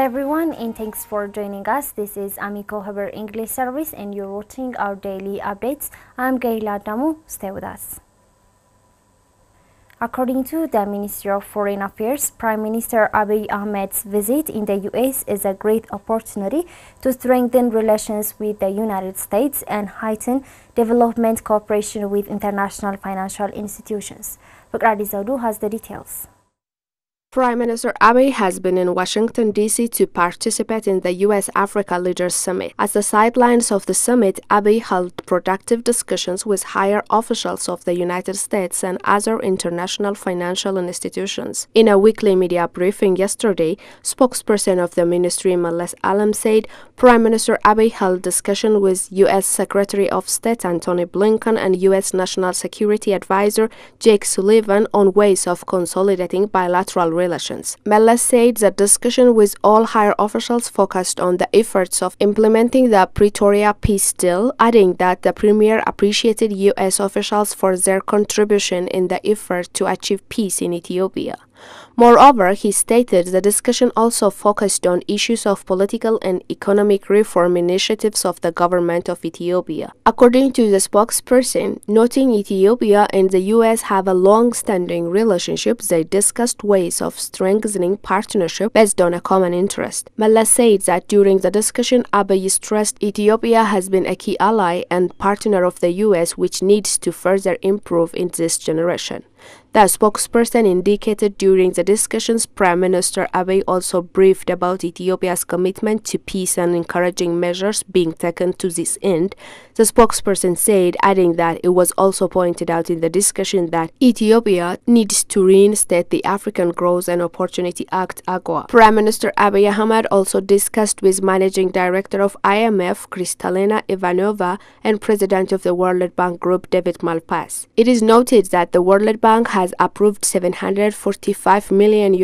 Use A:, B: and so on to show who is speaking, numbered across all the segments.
A: everyone, and thanks for joining us. This is AMECO Haber English Service and you're watching our daily updates. I'm Gaila Damu. Stay with us. According to the Ministry of Foreign Affairs, Prime Minister Abiy Ahmed's visit in the U.S. is a great opportunity to strengthen relations with the United States and heighten development cooperation with international financial institutions. Bukradi Zaudu has the details.
B: Prime Minister Abiy has been in Washington, D.C. to participate in the U.S.-Africa Leaders Summit. At the sidelines of the summit, Abiy held productive discussions with higher officials of the United States and other international financial institutions. In a weekly media briefing yesterday, spokesperson of the ministry, Malles Alam, said Prime Minister Abiy held discussion with U.S. Secretary of State Antony Blinken and U.S. National Security Advisor Jake Sullivan on ways of consolidating bilateral relations. Malles said the discussion with all higher officials focused on the efforts of implementing the Pretoria peace deal, adding that the premier appreciated U.S. officials for their contribution in the effort to achieve peace in Ethiopia. Moreover, he stated the discussion also focused on issues of political and economic reform initiatives of the government of Ethiopia. According to the spokesperson, noting Ethiopia and the U.S. have a long-standing relationship, they discussed ways of strengthening partnership based on a common interest. Malles said that during the discussion, Abiy stressed Ethiopia has been a key ally and partner of the U.S. which needs to further improve in this generation. The spokesperson indicated during the discussions Prime Minister Abiy also briefed about Ethiopia's commitment to peace and encouraging measures being taken to this end. The spokesperson said, adding that it was also pointed out in the discussion that Ethiopia needs to reinstate the African Growth and Opportunity Act (AGOA). Prime Minister Abiy Ahmed also discussed with Managing Director of IMF Kristalina Ivanova and President of the World Bank Group David Malpass. It is noted that the World Bank has approved $745 million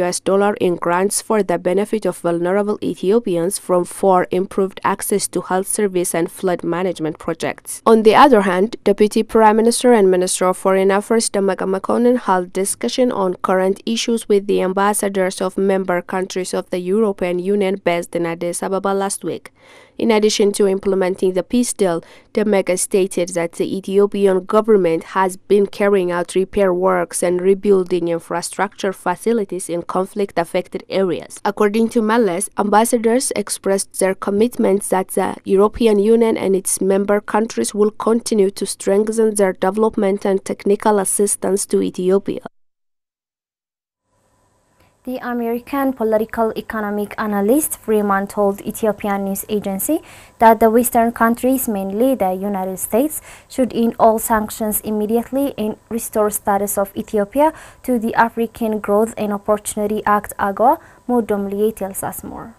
B: in grants for the benefit of vulnerable Ethiopians for improved access to health service and flood management projects. On the other hand, Deputy Prime Minister and Minister of Foreign Affairs Damaga Makonnen held discussion on current issues with the ambassadors of member countries of the European Union based in Addis Ababa last week. In addition to implementing the peace deal, Damaga stated that the Ethiopian government has been carrying out repair works and rebuilding infrastructure facilities in conflict-affected areas. According to Malles, ambassadors expressed their commitment that the European Union and its member countries will continue to strengthen their development and technical assistance to Ethiopia.
A: The American political economic analyst Freeman told Ethiopian news agency that the Western countries, mainly the United States, should end all sanctions immediately and restore status of Ethiopia to the African Growth and Opportunity Act (AGOA). Modomliye tells us more.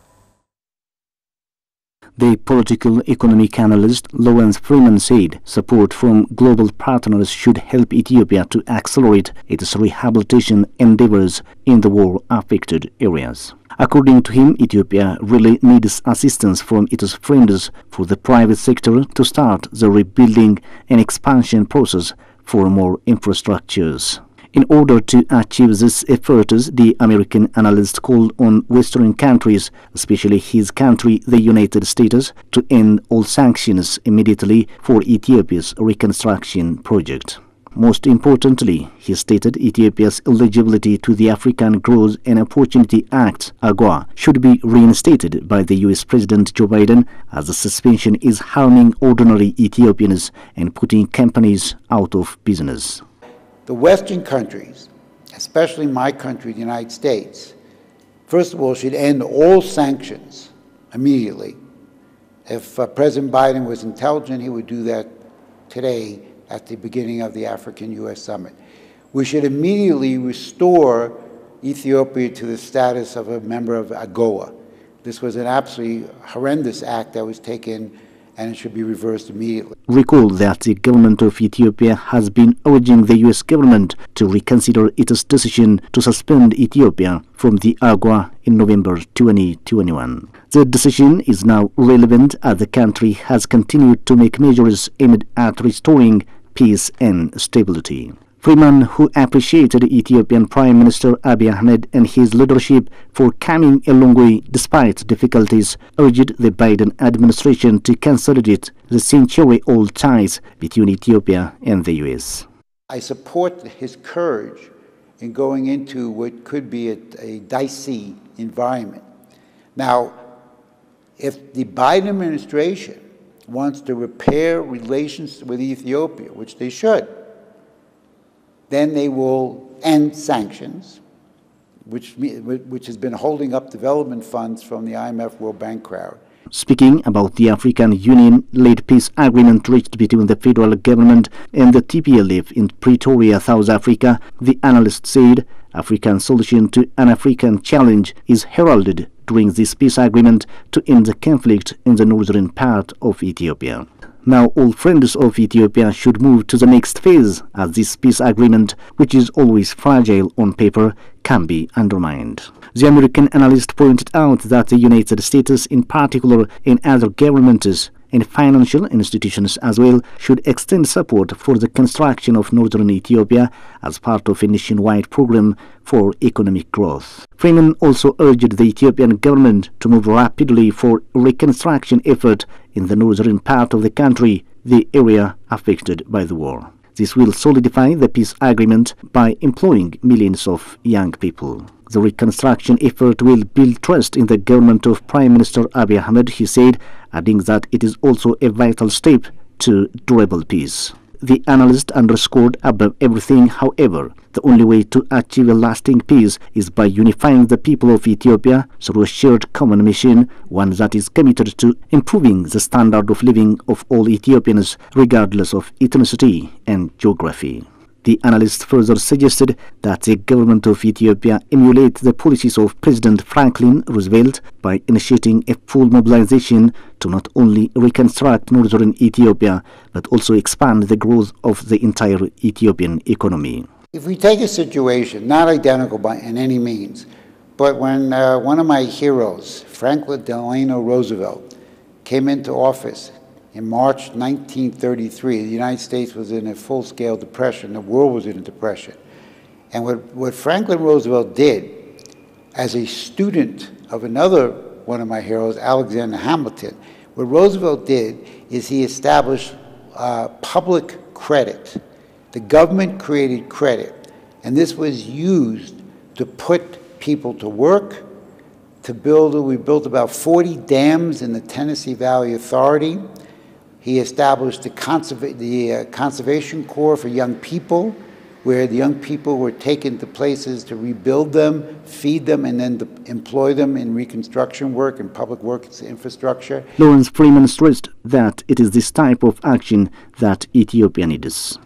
C: The political economic analyst Lawrence Freeman said support from global partners should help Ethiopia to accelerate its rehabilitation endeavors in the war-affected areas. According to him, Ethiopia really needs assistance from its friends for the private sector to start the rebuilding and expansion process for more infrastructures. In order to achieve this effort, the American analyst called on Western countries, especially his country, the United States, to end all sanctions immediately for Ethiopia's reconstruction project. Most importantly, he stated Ethiopia's eligibility to the African Growth and Opportunity Act (AGOA) should be reinstated by the U.S. President Joe Biden, as the suspension is harming ordinary Ethiopians and putting companies out of business.
D: The Western countries, especially my country, the United States, first of all, should end all sanctions immediately. If President Biden was intelligent, he would do that today at the beginning of the African-U.S. summit. We should immediately restore Ethiopia to the status of a member of AGOA. This was an absolutely horrendous act that was taken, and it should be reversed immediately.
C: Recall that the government of Ethiopia has been urging the U.S. government to reconsider its decision to suspend Ethiopia from the AGOA in November 2021. The decision is now relevant as the country has continued to make measures aimed at restoring peace and stability. Freeman, who appreciated Ethiopian Prime Minister Abiy Ahmed and his leadership for coming a long way despite difficulties, urged the Biden administration to consolidate the century-old ties between Ethiopia and the U.S.
D: I support his courage in going into what could be a dicey environment. Now, if the Biden administration wants to repair relations with Ethiopia, which they should, then they will end sanctions, which has been holding up development funds from the IMF World Bank crowd.
C: Speaking about the African Union-led peace agreement reached between the federal government and the TPLF in Pretoria, South Africa, the analyst said African solution to an African challenge is heralded during this peace agreement to end the conflict in the northern part of Ethiopia. Now all friends of Ethiopia should move to the next phase, as this peace agreement, which is always fragile on paper, can be undermined. The American analyst pointed out that the United States in particular and other governments and financial institutions as well should extend support for the construction of northern Ethiopia as part of a nationwide program for economic growth. Freeman also urged the Ethiopian government to move rapidly for reconstruction effort in the northern part of the country, the area affected by the war. This will solidify the peace agreement by employing millions of young people. The reconstruction effort will build trust in the government of Prime Minister Abiy Ahmed, he said, adding that it is also a vital step to durable peace. The analyst underscored above everything, however, the only way to achieve a lasting peace is by unifying the people of Ethiopia through a shared common mission, one that is committed to improving the standard of living of all Ethiopians, regardless of ethnicity and geography. The analyst further suggested that the government of Ethiopia emulate the policies of President Franklin Roosevelt by initiating a full mobilization to not only reconstruct northern Ethiopia, but also expand the growth of the entire Ethiopian economy.
D: If we take a situation, not identical by in any means, but when one of my heroes, Franklin Delano Roosevelt, came into office in March 1933, the United States was in a full-scale depression. The world was in a depression. And what Franklin Roosevelt did, as a student of another one of my heroes, Alexander Hamilton, what Roosevelt did is he established public credit. The government created credit, and this was used to put people to work, to build. We built about 40 dams in the Tennessee Valley Authority. He established the Conservation Corps for young people, where the young people were taken to places to rebuild them, feed them, and then employ them in reconstruction work and public works infrastructure.
C: Lawrence Freeman stressed that it is this type of action that Ethiopia needs.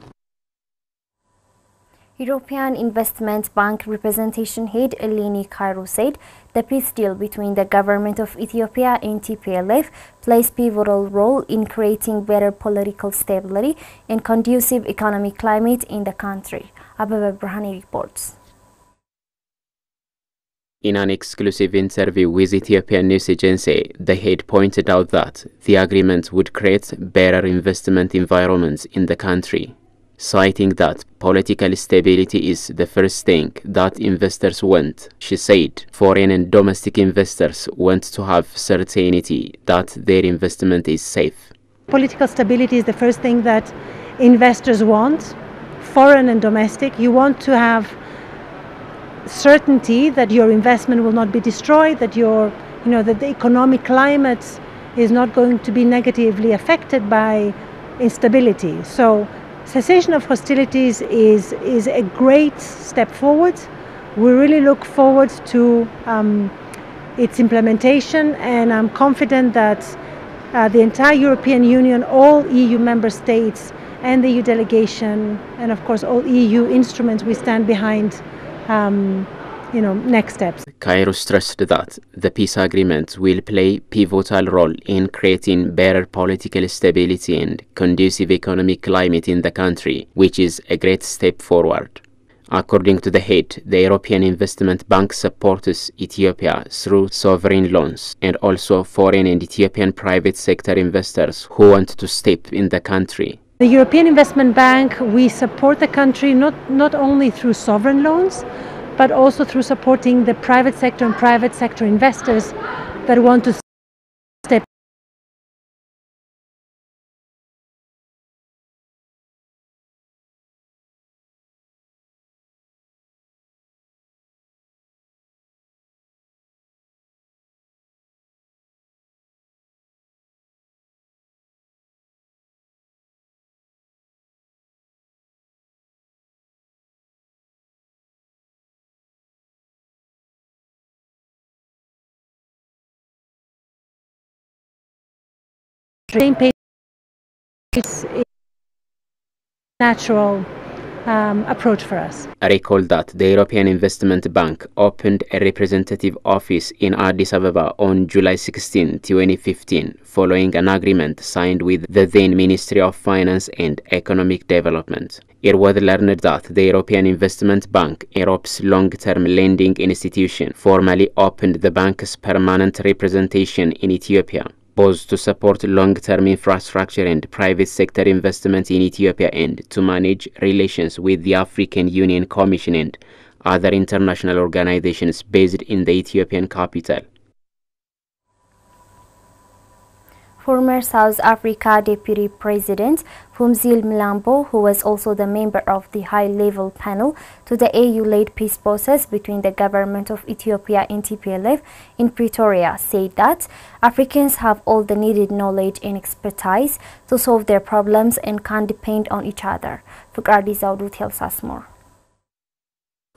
A: European Investment Bank representation head Eleni Cairo said the peace deal between the government of Ethiopia and TPLF plays pivotal role in creating better political stability and conducive economic climate in the country. Ababa Brahani reports.
E: In an exclusive interview with Ethiopian news agency, the head pointed out that the agreement would create better investment environments in the country, citing that political stability is the first thing that investors want. She said foreign and domestic investors want to have certainty that their investment is safe.
F: Political stability is the first thing that investors want, foreign and domestic. You want to have certainty that your investment will not be destroyed, that that the economic climate is not going to be negatively affected by instability. So cessation of hostilities is a great step forward. We really look forward to its implementation, and I'm confident that the entire European Union, all EU member states and the EU delegation, and of course all EU instruments, we stand behind next steps.
E: Cairo stressed that the peace agreement will play a pivotal role in creating better political stability and conducive economic climate in the country, which is a great step forward. According to the head, the European Investment Bank supports Ethiopia through sovereign loans and also foreign and Ethiopian private sector investors who want to step in the country.
F: The European Investment Bank, we support the country not only through sovereign loans, but also through supporting the private sector and private sector investors that want to step same pace. It's a natural approach for us.
E: I recall that the European Investment Bank opened a representative office in Addis Ababa on July 16, 2015, following an agreement signed with the then Ministry of Finance and Economic Development. It was learned that the European Investment Bank, Europe's long-term lending institution, formally opened the bank's permanent representation in Ethiopia, both to support long-term infrastructure and private sector investment in Ethiopia and to manage relations with the African Union Commission and other international organizations based in the Ethiopian capital.
A: Former South Africa Deputy President Phumzile Mlambo, who was also the member of the high-level panel to the AU-led peace process between the government of Ethiopia and TPLF in Pretoria, said that Africans have all the needed knowledge and expertise to solve their problems and can depend on each other. Fukradi Zaudu tells us more.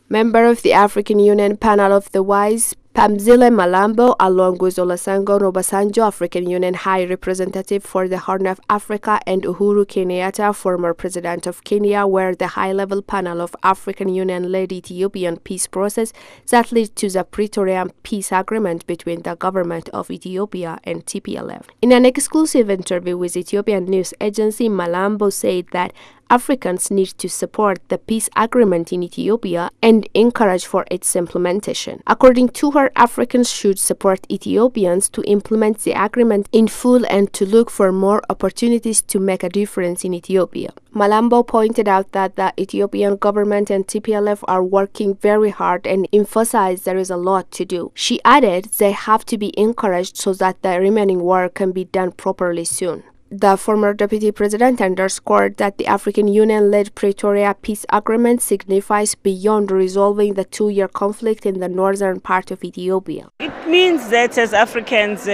B: Member of the African Union panel of the WISE, Phumzile Mlambo, along with Olusegun Obasanjo, African Union High Representative for the Horn of Africa, and Uhuru Kenyatta, former President of Kenya, were the high-level panel of African Union-led Ethiopian peace process that led to the Pretoria peace agreement between the government of Ethiopia and TPLF. In an exclusive interview with Ethiopian news agency, Mlambo said that Africans need to support the peace agreement in Ethiopia and encourage for its implementation. According to her, Africans should support Ethiopians to implement the agreement in full and to look for more opportunities to make a difference in Ethiopia. Mlambo pointed out that the Ethiopian government and TPLF are working very hard and emphasized there is a lot to do. She added they have to be encouraged so that the remaining work can be done properly soon. The former deputy president underscored that the African Union-led Pretoria peace agreement signifies beyond resolving the two-year conflict in the northern part of Ethiopia.
G: It means that as Africans,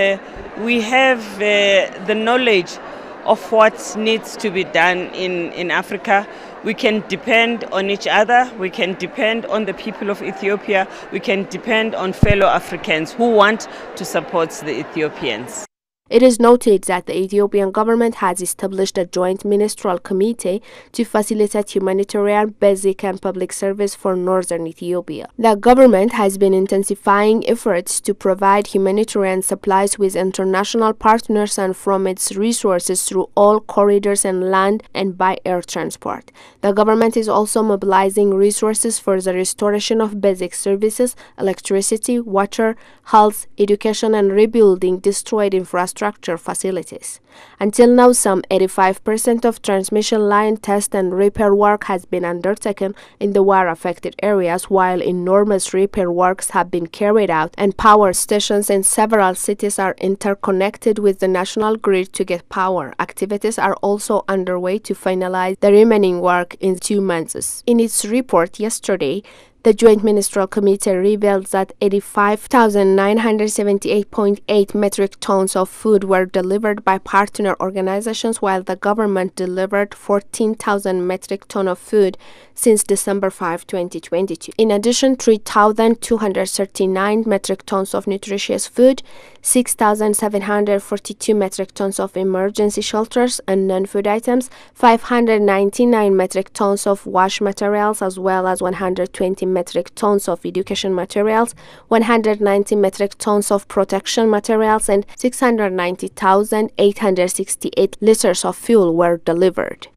G: we have the knowledge of what needs to be done in Africa. We can depend on each other, we can depend on the people of Ethiopia, we can depend on fellow Africans who want to support the Ethiopians.
B: It is noted that the Ethiopian government has established a joint ministerial committee to facilitate humanitarian, basic and public service for northern Ethiopia. The government has been intensifying efforts to provide humanitarian supplies with international partners and from its resources through all corridors and land and by air transport. The government is also mobilizing resources for the restoration of basic services, electricity, water, health, education and rebuilding destroyed infrastructure facilities. Until now, some 85% of transmission line test and repair work has been undertaken in the war-affected areas, while enormous repair works have been carried out and power stations in several cities are interconnected with the national grid to get power. Activities are also underway to finalize the remaining work in 2 months. In its report yesterday, the Joint Ministerial Committee revealed that 85,978.8 metric tons of food were delivered by partner organizations, while the government delivered 14,000 metric tons of food since December 5, 2022. In addition, 3,239 metric tons of nutritious food, 6,742 metric tons of emergency shelters and non-food items, 599 metric tons of wash materials, as well as 120 metric tons of education materials, 190 metric tons of protection materials, and 690,868 liters of fuel were delivered.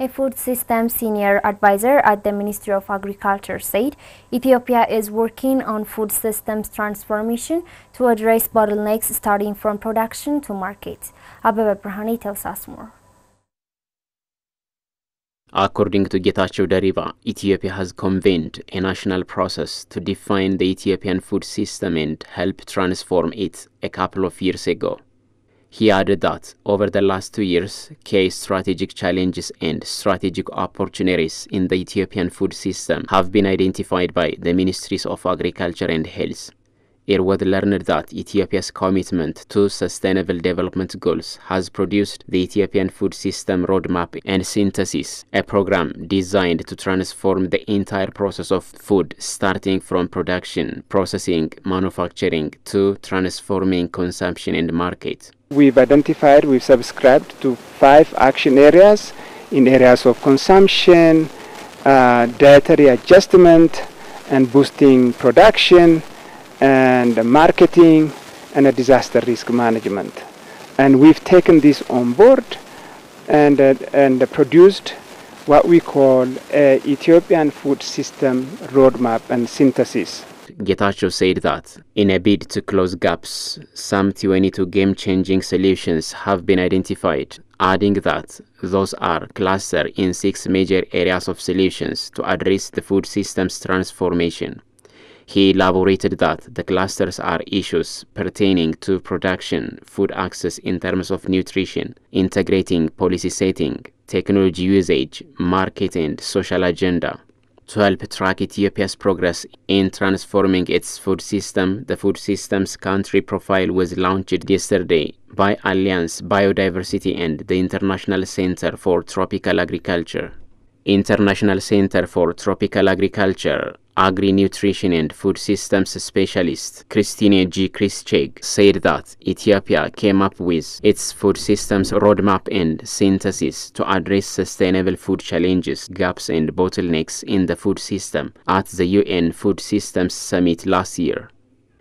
A: A food system senior advisor at the Ministry of Agriculture said Ethiopia is working on food systems transformation to address bottlenecks starting from production to market. Abebe Brahani tells us more.
E: According to Getachew Deriva, Ethiopia has convened a national process to define the Ethiopian food system and help transform it a couple of years ago. He added that over the last 2 years, key strategic challenges and strategic opportunities in the Ethiopian food system have been identified by the Ministries of Agriculture and Health. It was learned that Ethiopia's commitment to sustainable development goals has produced the Ethiopian Food System Roadmap and Synthesis, a program designed to transform the entire process of food, starting from production, processing, manufacturing, to transforming consumption and market.
H: We've subscribed to 5 action areas in areas of consumption, dietary adjustment, and boosting production, and marketing, and a disaster risk management. And we've taken this on board and produced what we call a Ethiopian Food System Roadmap and Synthesis.
E: Getachew said that in a bid to close gaps, some 22 game-changing solutions have been identified, adding that those are clustered in 6 major areas of solutions to address the food system's transformation. He elaborated that the clusters are issues pertaining to production, food access in terms of nutrition, integrating policy setting, technology usage, market and social agenda. To help track Ethiopia's progress in transforming its food system, the Food Systems Country Profile was launched yesterday by Alliance Biodiversity and the International Center for Tropical Agriculture. International Center for Tropical Agriculture, Agri-Nutrition and Food Systems Specialist Christine G. Krischeg said that Ethiopia came up with its food systems roadmap and synthesis to address sustainable food challenges, gaps and bottlenecks in the food system at the UN Food Systems Summit last year.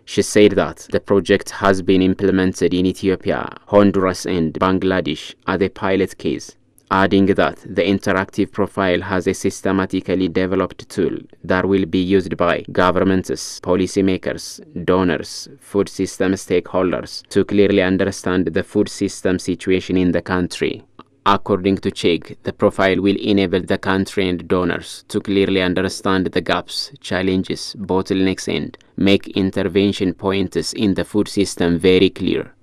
E: She said that the project has been implemented in Ethiopia, Honduras and Bangladesh as a pilot case, adding that the interactive profile has a systematically developed tool that will be used by governments, policymakers, donors, food system stakeholders to clearly understand the food system situation in the country. According to Cheg, the profile will enable the country and donors to clearly understand the gaps, challenges, bottlenecks and make intervention points in the food system very clear.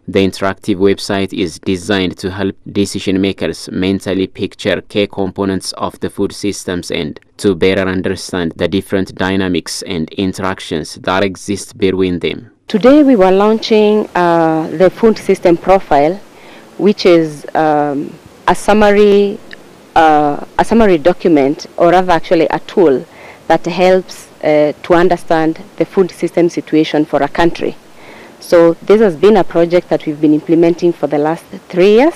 E: The interactive website is designed to help decision makers mentally picture key components of the food systems and to better understand the different dynamics and interactions that exist between them.
I: Today we were launching the food system profile, which is a summary document, or rather actually a tool that helps to understand the food system situation for a country. So this has been a project that we've been implementing for the last 3 years,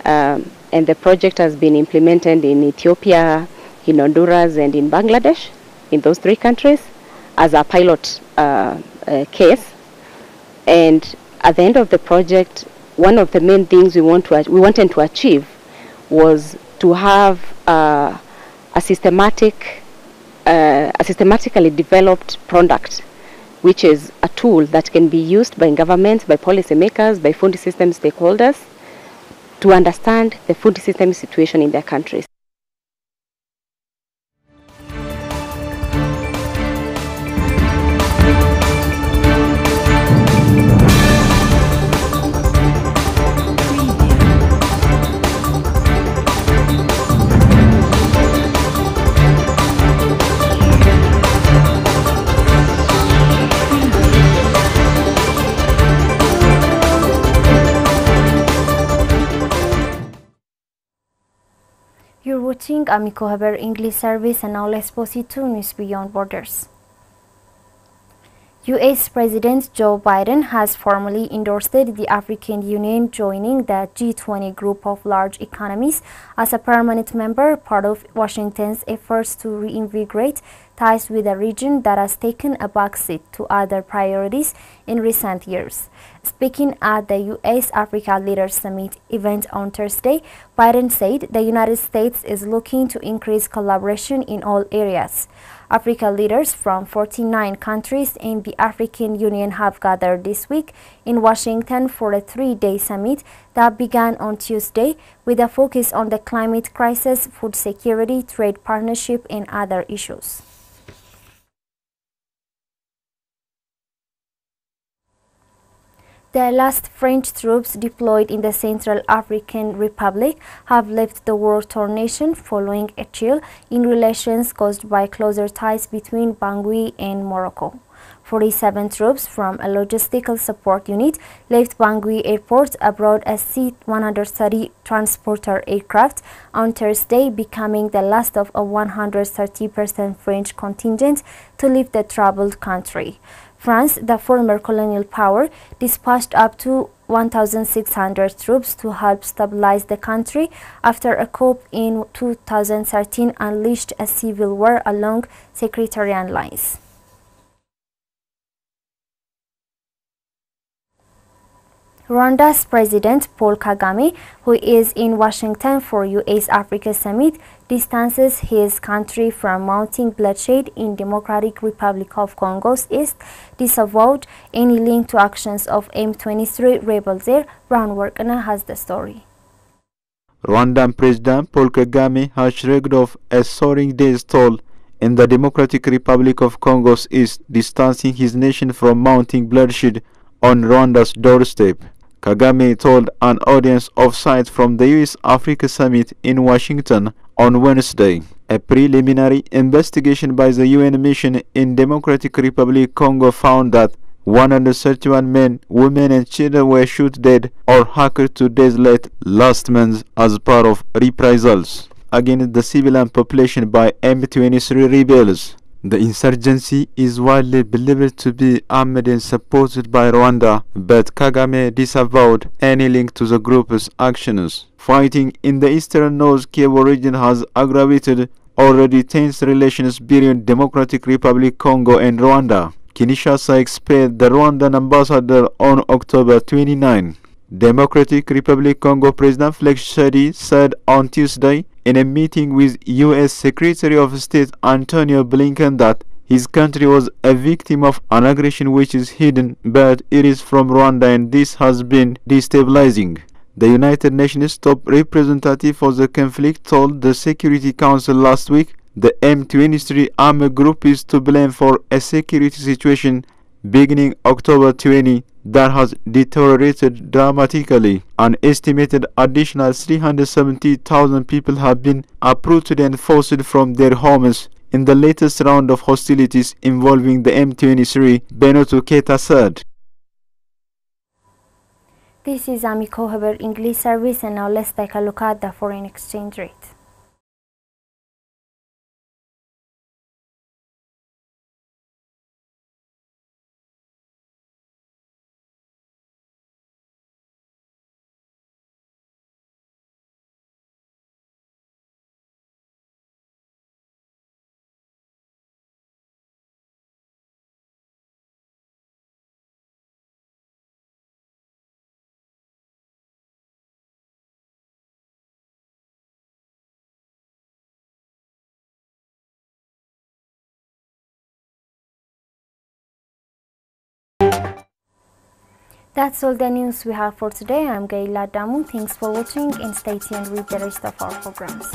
I: and the project has been implemented in Ethiopia, in Honduras and in Bangladesh, in those 3 countries, as a pilot case. And at the end of the project, one of the main things we wanted to achieve was to have a systematically developed product, which is a tool that can be used by governments, by policymakers, by food system stakeholders to understand the food system situation in their countries.
A: You're watching AMECO Haber English service, and now let's proceed to news beyond borders. US President Joe Biden has formally endorsed the African Union joining the G20 group of large economies as a permanent member, part of Washington's efforts to reinvigorate ties with a region that has taken a backseat to other priorities in recent years. Speaking at the US-Africa Leaders Summit event on Thursday, Biden said the United States is looking to increase collaboration in all areas. Africa leaders from 49 countries in the African Union have gathered this week in Washington for a three-day summit that began on Tuesday with a focus on the climate crisis, food security, trade partnership, and other issues. The last French troops deployed in the Central African Republic have left the war-torn nation following a chill in relations caused by closer ties between Bangui and Morocco. 47 troops from a logistical support unit left Bangui Airport aboard a C-130 transporter aircraft on Thursday, becoming the last of a 130% French contingent to leave the troubled country. France, the former colonial power, dispatched up to 1,600 troops to help stabilize the country after a coup in 2013 unleashed a civil war along sectarian lines. Rwanda's President Paul Kagame, who is in Washington for US-Africa Summit, distances his country from mounting bloodshed in Democratic Republic of Congo's east, disavowed any link to actions of M23 rebels there. Brown Workana has the story.
J: Rwandan President Paul Kagame has shrugged off a soaring death toll in the Democratic Republic of Congo's east, distancing his nation from mounting bloodshed on Rwanda's doorstep. Kagame told an audience offsite from the US-Africa Summit in Washington on Wednesday. A preliminary investigation by the UN mission in Democratic Republic Congo found that 131 men, women and children were shot dead or hacked to death late last month as part of reprisals against the civilian population by M23 rebels. The insurgency is widely believed to be armed and supported by Rwanda, but Kagame disavowed any link to the group's actions. Fighting in the eastern North Kivu region has aggravated already tense relations between Democratic Republic Congo and Rwanda. Kinshasa expelled the Rwandan ambassador on October 29. Democratic Republic Congo President Felix Tshisekedi said on Tuesday in a meeting with U.S. Secretary of State Antonio Blinken that his country was a victim of an aggression which is hidden, but it is from Rwanda and this has been destabilizing. The United Nations top representative for the conflict told the Security Council last week the M23 armed group is to blame for a security situation beginning October 20 that has deteriorated dramatically. An estimated additional 370,000 people have been uprooted and forced from their homes in the latest round of hostilities involving the M23, Benotto Keita said.
A: This is AMECO Haber English service, and now let's take a look at the foreign exchange rate. That's all the news we have for today. I'm Gaila Damu. Thanks for watching and stay tuned with the rest of our programs.